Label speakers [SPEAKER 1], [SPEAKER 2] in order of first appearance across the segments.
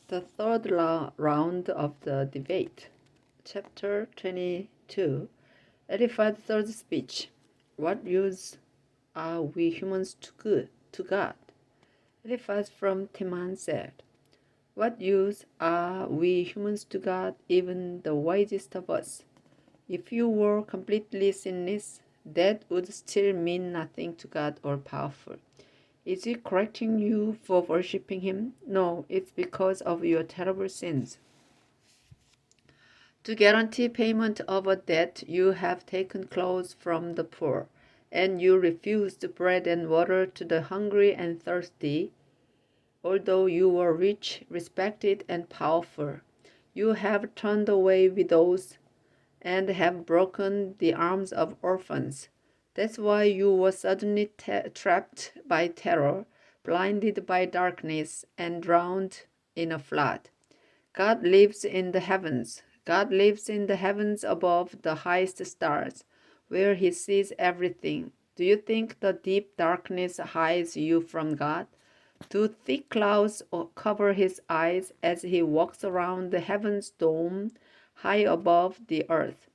[SPEAKER 1] The third round of the debate. Chapter 22. Eliphaz's third speech. What use are we humans to God? Eliphaz from Teman said, what use are we humans to God, even the wisest of us? If you were completely sinless, that would still mean nothing to God or powerful. Is he correcting you for worshipping him? No, it's because of your terrible sins. To guarantee payment of a debt, you have taken clothes from the poor, and you refused bread and water to the hungry and thirsty. Although you were rich, respected, and powerful, you have turned away widows and have broken the arms of orphans. That's why you were suddenly trapped by terror, blinded by darkness, and drowned in a flood. God lives in the heavens. God lives in the heavens above the highest stars, where he sees everything. Do you think the deep darkness hides you from God? Do thick clouds cover his eyes as he walks around the heaven's dome high above the earth?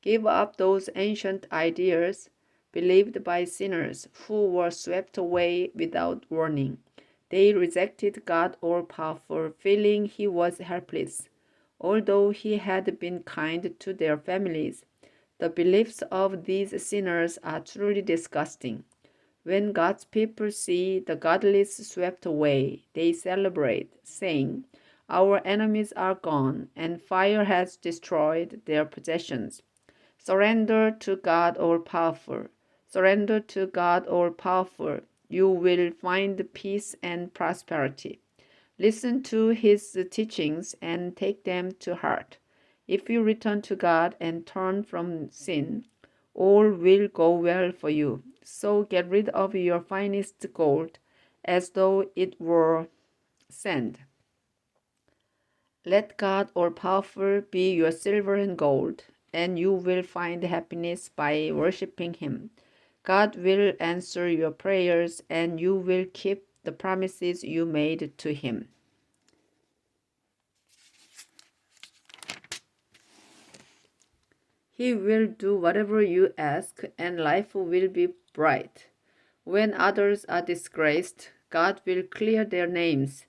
[SPEAKER 1] Give up those ancient ideas believed by sinners who were swept away without warning. They rejected God all-powerful, feeling he was helpless. Although he had been kind to their families, the beliefs of these sinners are truly disgusting. When God's people see the godless swept away, they celebrate, saying, our enemies are gone, and fire has destroyed their possessions. Surrender to God all-powerful. Surrender to God all-powerful. You will find peace and prosperity. Listen to his teachings and take them to heart. If you return to God and turn from sin, all will go well for you. So get rid of your finest gold as though it were sand. Let God all-powerful be your silver and gold, and you will find happiness by worshiping him. God will answer your prayers, and you will keep the promises you made to him. He will do whatever you ask, and life will be bright. When others are disgraced, God will clear their names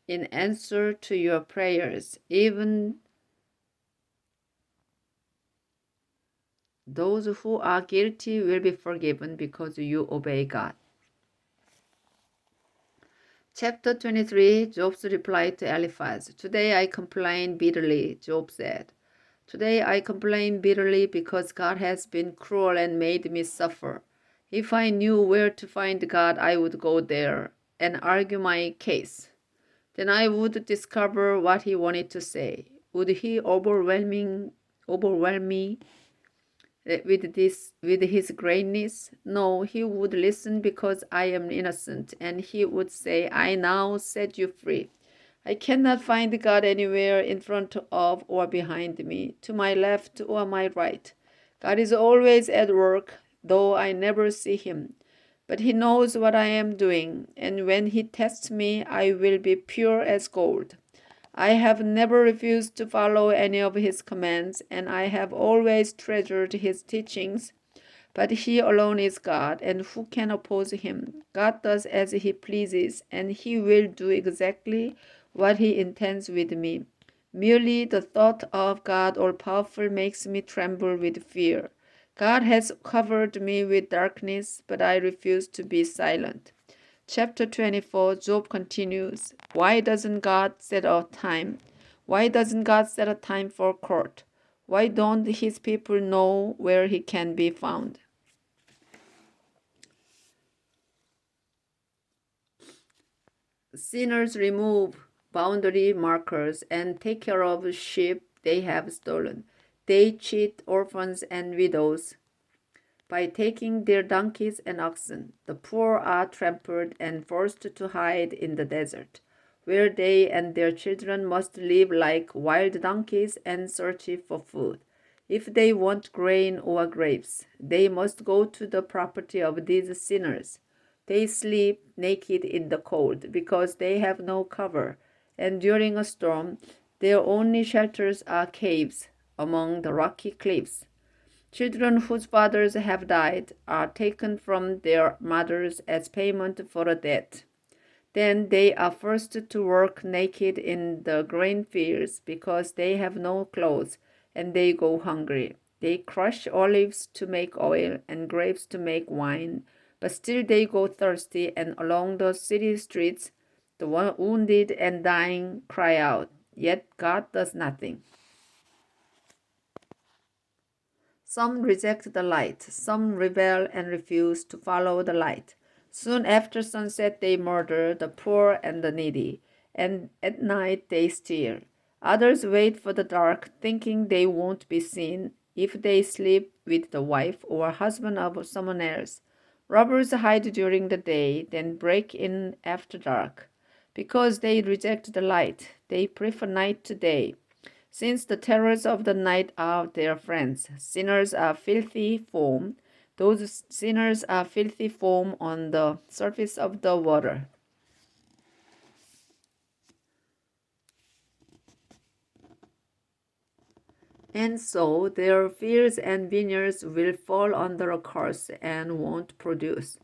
[SPEAKER 1] in answer to your prayers. Even those who are guilty will be forgiven because you obey God. Chapter 23, Job's reply to Eliphaz. Today I complain bitterly, Job said. Today I complain bitterly because God has been cruel and made me suffer. If I knew where to find God, I would go there and argue my case. Then I would discover what he wanted to say. Would he overwhelm me with his greatness? No, he would listen because I am innocent, and he would say, I now set you free. I cannot find God anywhere in front of or behind me, to my left or my right. God is always at work, though I never see him. But he knows what I am doing, and when he tests me, I will be pure as gold. I have never refused to follow any of his commands, and I have always treasured his teachings. But he alone is God, and who can oppose him? God does as he pleases, and he will do exactly what he intends with me. Merely the thought of God all-powerful makes me tremble with fear. God has covered me with darkness, but I refuse to be silent. Chapter 24, Job continues. Why doesn't God set a time? Why doesn't God set a time for court? Why don't his people know where he can be found? Sinners remove boundary markers and take care of sheep they have stolen. They cheat orphans and widows by taking their donkeys and oxen. The poor are trampled and forced to hide in the desert, where they and their children must live like wild donkeys and search for food. If they want grain or grapes, they must go to the property of these sinners. They sleep naked in the cold because they have no cover, and during a storm, their only shelters are caves among the rocky cliffs. Children whose fathers have died are taken from their mothers as payment for a debt. Then they are forced to work naked in the grain fields because they have no clothes, and they go hungry. They crush olives to make oil and grapes to make wine, but still they go thirsty, and along the city streets the wounded and dying cry out, yet God does nothing. Some reject the light, some rebel and refuse to follow the light. Soon after sunset, they murder the poor and the needy, and at night they steal. Others wait for the dark, thinking they won't be seen if they sleep with the wife or husband of someone else. Robbers hide during the day, then break in after dark. Because they reject the light, they prefer night to day. Since the terrors of the night are their friends, sinners are filthy foam. Those sinners are filthy foam on the surface of the water. And so their fields and vineyards will fall under a curse and won't produce.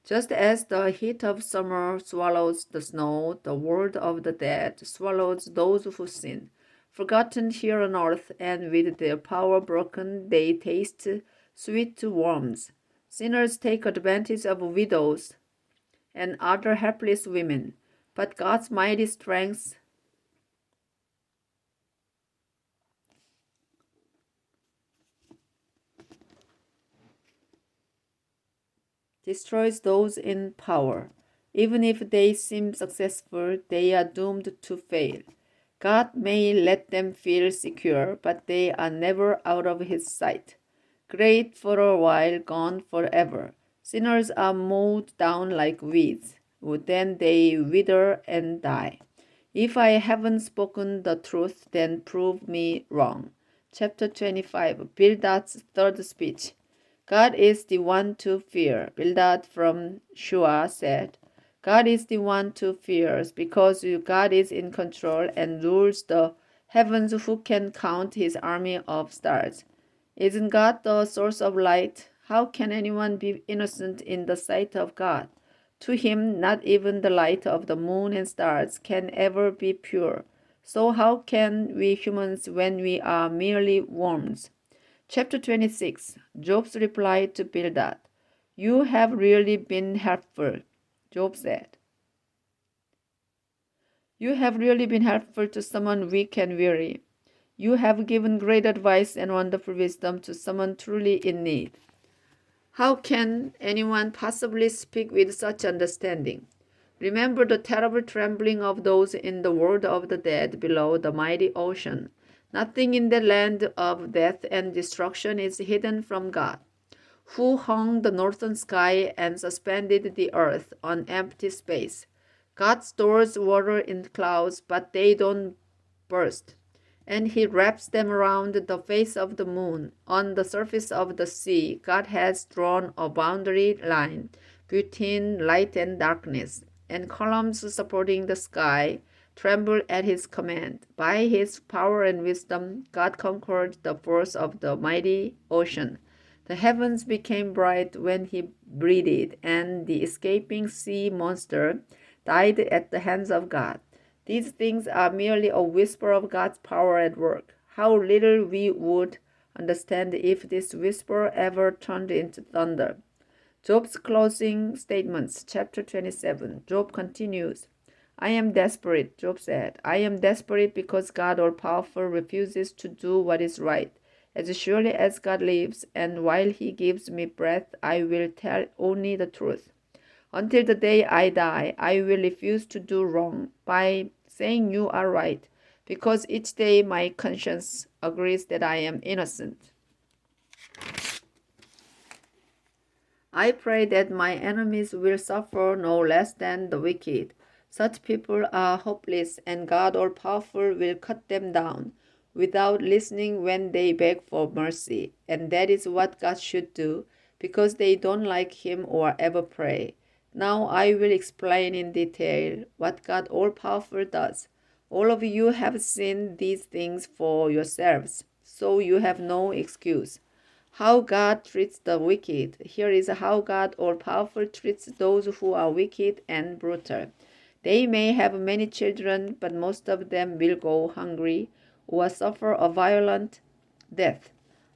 [SPEAKER 1] Just as the heat of summer swallows the snow, the word of the dead swallows those who sin. Forgotten here on earth, and with their power broken, they taste sweet worms. Sinners take advantage of widows and other helpless women, but God's mighty strength destroys those in power. Even if they seem successful, they are doomed to fail. God may let them feel secure, but they are never out of His sight. Great for a while, gone forever. Sinners are mowed down like weeds, then they wither and die. If I haven't spoken the truth, then prove me wrong. Chapter 25, Bildad's third speech. God is the one to fear. Bildad from Shua said, God is the one to fear because God is in control and rules the heavens. Who can count his army of stars? Isn't God the source of light? How can anyone be innocent in the sight of God? To him, not even the light of the moon and stars can ever be pure. So how can we humans when we are merely worms? Chapter 26. Job's reply to Bildad. You have really been helpful, Job said. You have really been helpful to someone weak and weary. You have given great advice and wonderful wisdom to someone truly in need. How can anyone possibly speak with such understanding? Remember the terrible trembling of those in the world of the dead below the mighty ocean. Nothing in the land of death and destruction is hidden from God, who hung the northern sky and suspended the earth on empty space. God stores water in clouds, but they don't burst, and He wraps them around the face of the moon. On the surface of the sea, God has drawn a boundary line between light and darkness, and columns supporting the sky tremble at His command. By His power and wisdom, God conquered the force of the mighty ocean. The heavens became bright when He breathed, and the escaping sea monster died at the hands of God. These things are merely a whisper of God's power at work. How little we would understand if this whisper ever turned into thunder. Job's closing statements, chapter 27. Job continues, I am desperate, Job said. I am desperate because God all-powerful refuses to do what is right. As surely as God lives, and while He gives me breath, I will tell only the truth. Until the day I die, I will refuse to do wrong by saying you are right, because each day my conscience agrees that I am innocent. I pray that my enemies will suffer no less than the wicked. Such people are hopeless, and God all-powerful will cut them down without listening when they beg for mercy. And that is what God should do, because they don't like Him or ever pray. Now I will explain in detail what God all-powerful does. All of you have seen these things for yourselves, so you have no excuse. How God treats the wicked. Here is how God all-powerful treats those who are wicked and brutal. They may have many children, but most of them will go hungry or suffer a violent death.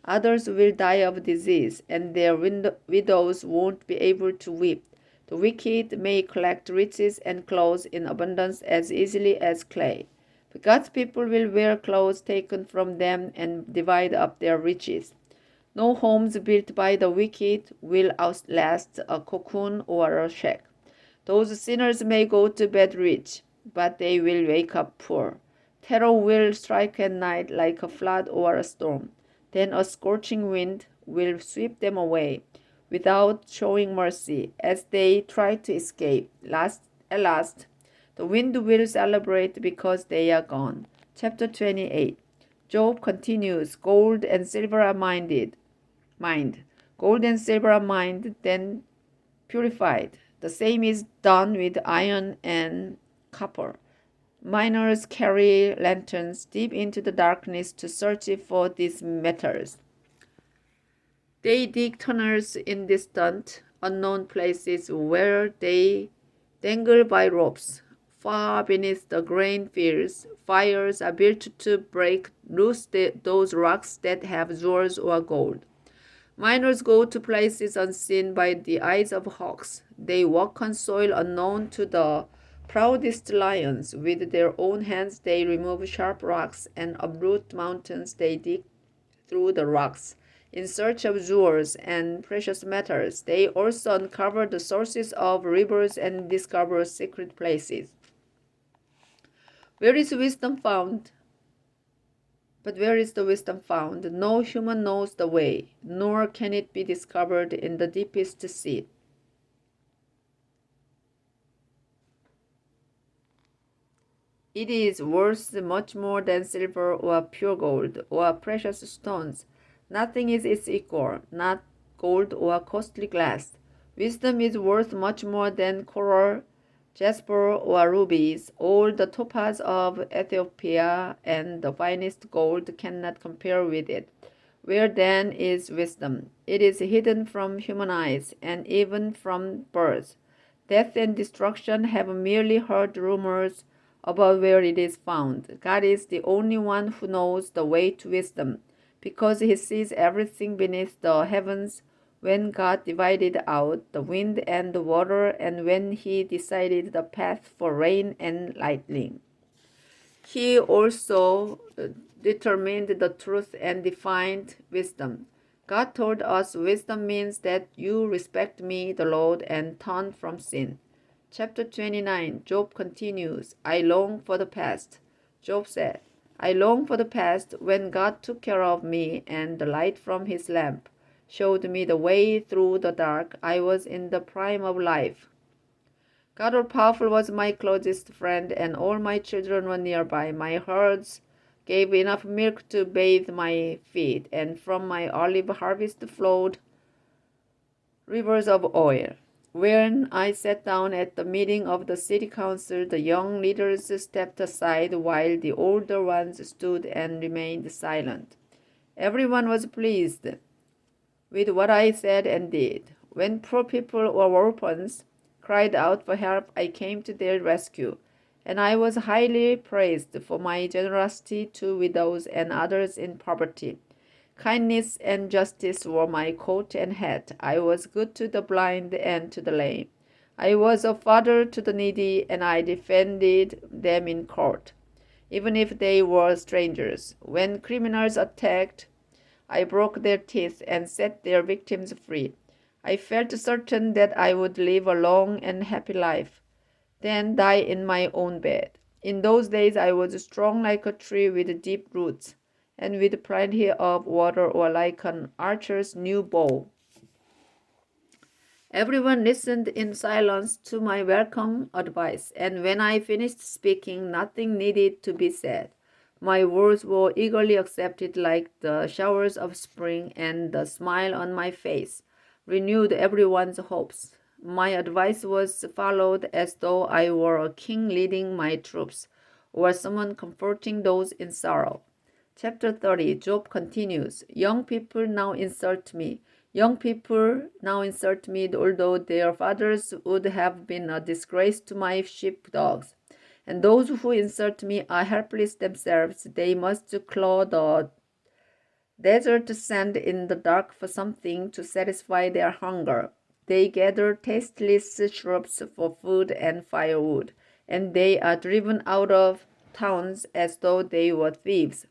[SPEAKER 1] Others will die of disease, and their widows won't be able to weep. The wicked may collect riches and clothes in abundance as easily as clay. But God's people will wear clothes taken from them and divide up their riches. No homes built by the wicked will outlast a cocoon or a shack. Those sinners may go to bed rich, but they will wake up poor. Terror will strike at night like a flood or a storm. Then a scorching wind will sweep them away without showing mercy as they try to escape. At last, the wind will celebrate because they are gone. Chapter 28. Job continues, gold and silver are mined. Gold and silver are mined, then purified. The same is done with iron and copper. Miners carry lanterns deep into the darkness to search for these metals. They dig tunnels in distant, unknown places where they dangle by ropes. Far beneath the grain fields, fires are built to break loose those rocks that have jewels or gold. Miners go to places unseen by the eyes of hawks. They walk on soil unknown to the proudest lions. With their own hands they remove sharp rocks and uproot mountains. They dig through the rocks in search of jewels and precious metals. They also uncover the sources of rivers and discover secret places. Where is wisdom found? But where is the wisdom found? No human knows the way, nor can it be discovered in the deepest sea. It is worth much more than silver or pure gold or precious stones. Nothing is its equal, not gold or costly glass. Wisdom is worth much more than coral, jasper, or rubies. All the topaz of Ethiopia and the finest gold cannot compare with it. Where then is wisdom? It is hidden from human eyes, and even from birds. Death and destruction have merely heard rumors about where it is found. God is the only one who knows the way to wisdom, because he sees everything beneath the heavens. When God divided out the wind and the water, and when he decided the path for rain and lightning, he also determined the truth and defined wisdom. God told us wisdom means that you respect me, the Lord, and turn from sin. Chapter 29, Job continues, I long for the past. Job said, I long for the past when God took care of me and the light from his lamp showed me the way through the dark. I was in the prime of life. God all-powerful was my closest friend, and all my children were nearby. My herds gave enough milk to bathe my feet, and from my olive harvest flowed rivers of oil. When I sat down at the meeting of the city council, the young leaders stepped aside while the older ones stood and remained silent. Everyone was pleased with what I said and did. When poor people or orphans cried out for help, I came to their rescue, and I was highly praised for my generosity to widows and others in poverty. Kindness and justice were my coat and hat. I was good to the blind and to the lame. I was a father to the needy, and I defended them in court, even if they were strangers. When criminals attacked, I broke their teeth and set their victims free. I felt certain that I would live a long and happy life, then die in my own bed. In those days I was strong like a tree with deep roots, and with plenty of water, or like an archer's new bow. Everyone listened in silence to my welcome advice, and when I finished speaking, nothing needed to be said. My words were eagerly accepted like the showers of spring, and the smile on my face renewed everyone's hopes. My advice was followed as though I were a king leading my troops. or someone comforting those in sorrow. Chapter 30, Job continues. Young people now insult me. Young people now insult me, although their fathers would have been a disgrace to my sheepdogs. And those who insult me are helpless themselves. They must claw the desert sand in the dark for something to satisfy their hunger. They gather tasteless shrubs for food and firewood, and they are driven out of towns as though they were thieves.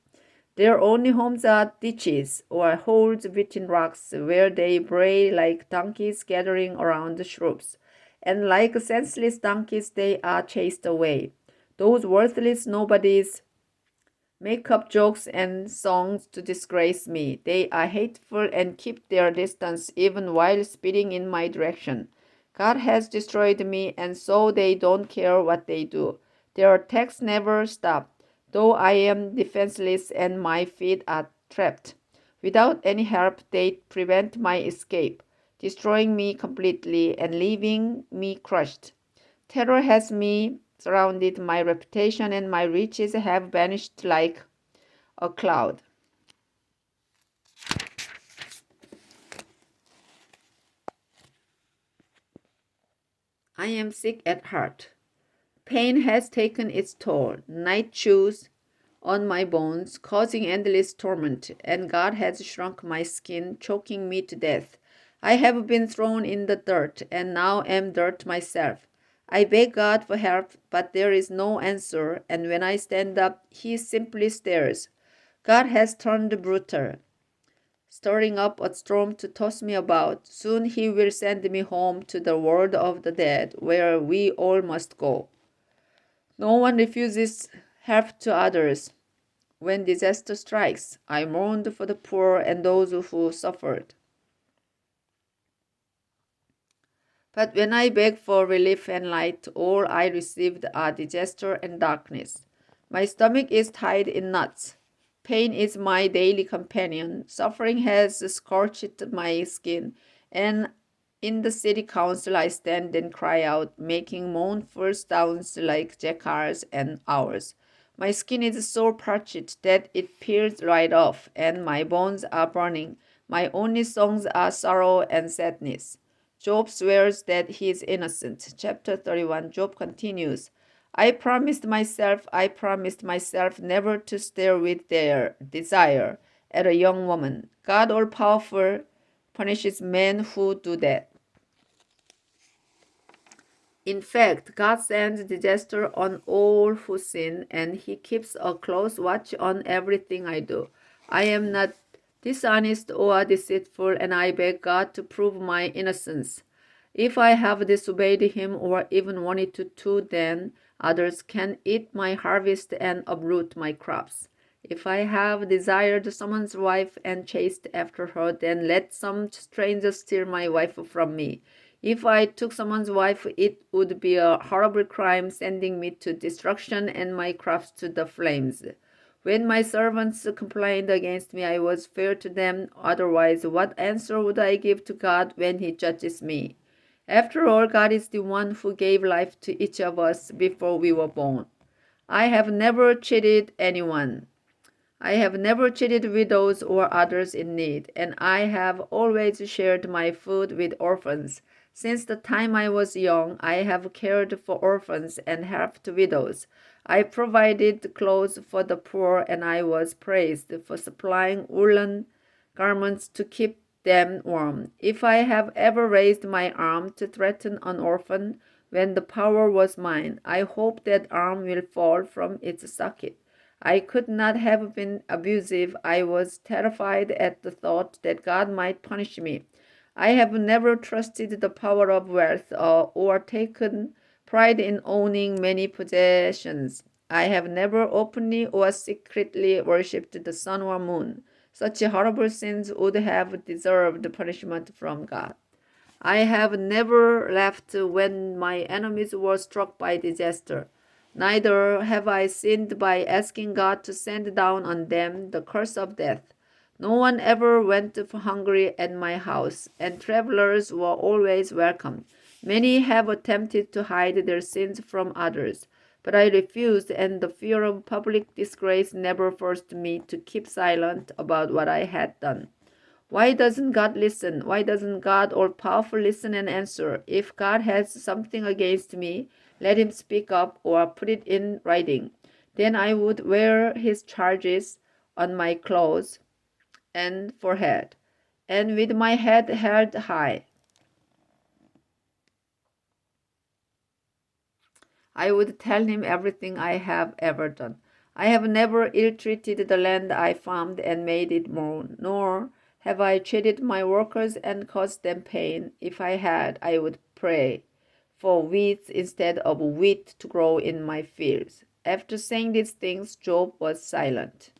[SPEAKER 1] Their only homes are ditches or holes between rocks where they bray like donkeys gathering around the shrubs. And like senseless donkeys, they are chased away. Those worthless nobodies make up jokes and songs to disgrace me. They are hateful and keep their distance even while speeding in my direction. God has destroyed me, and so they don't care what they do. Their attacks never stop, though I am defenseless and my feet are trapped. Without any help, they prevent my escape, destroying me completely and leaving me crushed. Terror has me surrounded, my reputation and my riches have vanished like a cloud. I am sick at heart. Pain has taken its toll. Night chews on my bones, causing endless torment, and God has shrunk my skin, choking me to death. I have been thrown in the dirt, and now am dirt myself. I beg God for help, but there is no answer, and when I stand up, He simply stares. God has turned brutal, stirring up a storm to toss me about. Soon He will send me home to the world of the dead, where we all must go. No one refuses help to others. When disaster strikes, I mourned for the poor and those who suffered. But when I beg for relief and light, all I received are disaster and darkness. My stomach is tied in knots. Pain is my daily companion. Suffering has scorched my skin, and in the city council I stand and cry out, making mournful sounds like jackals and owls. My skin is so parched that it peels right off, and my bones are burning. My only songs are sorrow and sadness. Job swears that he is innocent. Chapter 31, Job continues. I promised myself never to stare with their desire at a young woman. God all-powerful punishes men who do that. In fact, God sends disaster on all who sin, and He keeps a close watch on everything I do. I am not dishonest or deceitful, and I beg God to prove my innocence. If I have disobeyed Him or even wanted to, then others can eat my harvest and uproot my crops. If I have desired someone's wife and chased after her, then let some stranger steal my wife from me. If I took someone's wife, it would be a horrible crime, sending me to destruction and my crops to the flames. When my servants complained against me, I was fair to them. Otherwise, what answer would I give to God when He judges me? After all, God is the one who gave life to each of us before we were born. I have never cheated anyone. I have never cheated widows or others in need, and I have always shared my food with orphans. Since the time I was young, I have cared for orphans and helped widows. I provided clothes for the poor, and I was praised for supplying woolen garments to keep them warm. If I have ever raised my arm to threaten an orphan when the power was mine, I hope that arm will fall from its socket. I could not have been abusive. I was terrified at the thought that God might punish me. I have never trusted the power of wealth or taken pride in owning many possessions. I have never openly or secretly worshipped the sun or moon. Such horrible sins would have deserved punishment from God. I have never laughed when my enemies were struck by disaster. Neither have I sinned by asking God to send down on them the curse of death. No one ever went hungry at my house, and travelers were always welcome. Many have attempted to hide their sins from others, But I refused, and the fear of public disgrace never forced me to keep silent about what I had done. Why doesn't God listen? Why doesn't God all-powerful listen and answer? If God has something against me, let him speak up or put it in writing. Then I would wear his charges on my clothes and forehead, and with my head held high. I would tell him everything I have ever done. I have never ill-treated the land I farmed and made it mourn, nor have I cheated my workers and caused them pain. If I had, I would pray for weeds instead of wheat to grow in my fields. After saying these things, Job was silent.